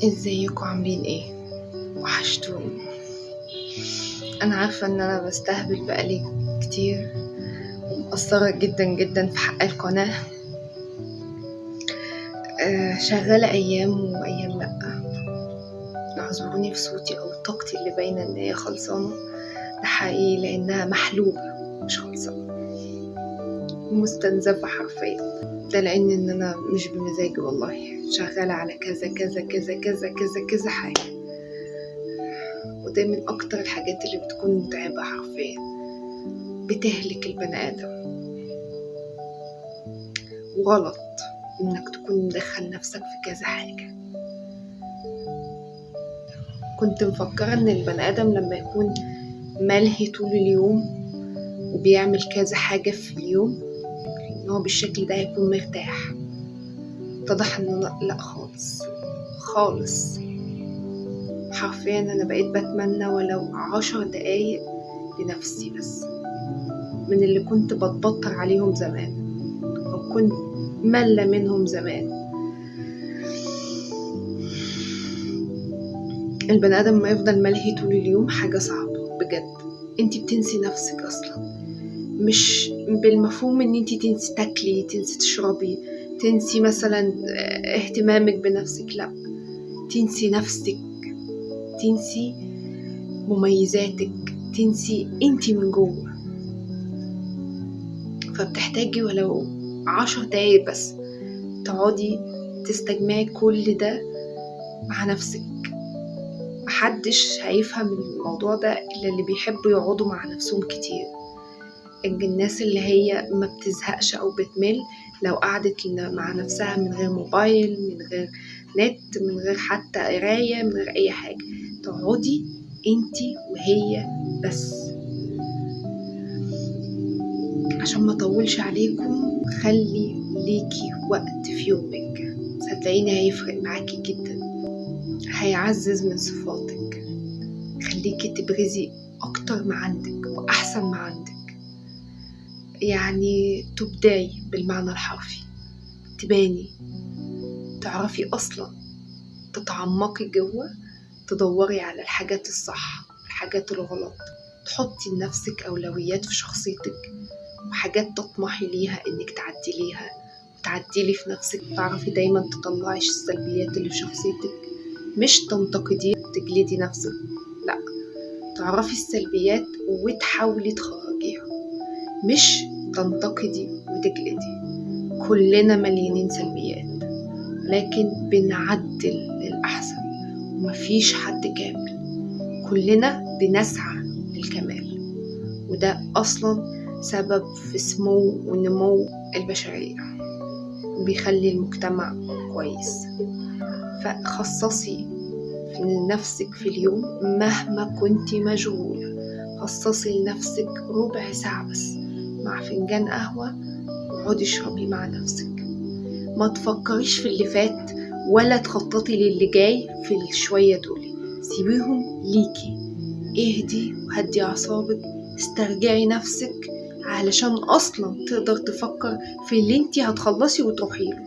ازيكم عاملين ايه؟ وحشتوني. انا عارفه ان انا بستهبل بقالي كتير ومقصره جدا جدا في حق القناه. شغاله ايام وايام لا. اعذروني في صوتي او طاقتي اللي باينه ان هي خلصانه، ده حقيقي لانها محلوبه مش خلصانه ومستنزفه حرفيا. ده لان انا مش بمزاجي والله، شغاله على كذا كذا كذا كذا كذا كذا حاجه، وده من اكتر الحاجات اللي بتكون متعبة حرفيا، بتهلك البني ادم. وغلط انك تكون مدخل نفسك في كذا حاجة. كنت مفكرة ان البني ادم لما يكون ملهي طول اليوم وبيعمل كذا حاجة في اليوم ان هو بالشكل ده هيكون مرتاح. اتضح ان لا خالص خالص. حرفيا انا بقيت بتمنى ولو 10 دقايق لنفسي بس، من اللي كنت بتبطر عليهم زمان أو كنت ملة منهم زمان. البني آدم ما يفضل ملهي طول اليوم حاجة صعبة بجد. انتي بتنسي نفسك أصلا، مش بالمفهوم ان انتي تنسي تاكلي، تنسي تشربي، تنسي مثلا اهتمامك بنفسك، لا، تنسي نفسك، تنسي مميزاتك، تنسي انتي من جوه. فبتحتاجي ولو 10 دقايق بس تقعدي تستجمعي كل ده مع نفسك. محدش هيفهم الموضوع ده إلا اللي بيحبوا يقعدوا مع نفسهم كتير. الناس اللي هي ما بتزهقش أو بتمل لو قعدت مع نفسها من غير موبايل، من غير نت، من غير حتى قراية، من غير أي حاجة، تقعدي انتي وهي بس. عشان ما طولش عليكم، خلي ليكي وقت في يومك، صدقيني هيفرق معاكي جدا، هيعزز من صفاتك، خليكي تبرزي اكتر ما عندك واحسن ما عندك. يعني تبدعي بالمعنى الحرفي، تباني، تعرفي اصلا تتعمقي جوه، تدوري على الحاجات الصح، الحاجات الغلط، تحطي لنفسك اولويات في شخصيتك وحاجات تطمحي ليها انك تعدليها وتعدلي في نفسك. تعرفي دايما تطلعي السلبيات اللي في شخصيتك، مش تنتقدي تجلدي نفسك، لا، تعرفي السلبيات وتحاولي تخرجيها، مش تنتقدي وتجلدي. كلنا مليانين سلبيات لكن بنعدل للأحسن، ومفيش حد كامل، كلنا بنسعى للكمال، وده أصلا سبب في سمو ونمو البشرية وبيخلي المجتمع كويس. فخصصي لنفسك في اليوم مهما كنتي مشغولة، خصصي لنفسك ربع ساعة بس مع فنجان قهوة وقعدي اشربي مع نفسك. ما تفكريش في اللي فات ولا تخططي للي جاي في الشوية دول، سيبيهم ليكي. اهدي وهدي أعصابك، استرجعي نفسك علشان أصلا تقدر تفكر في اللي انتي هتخلصي وتروحي له.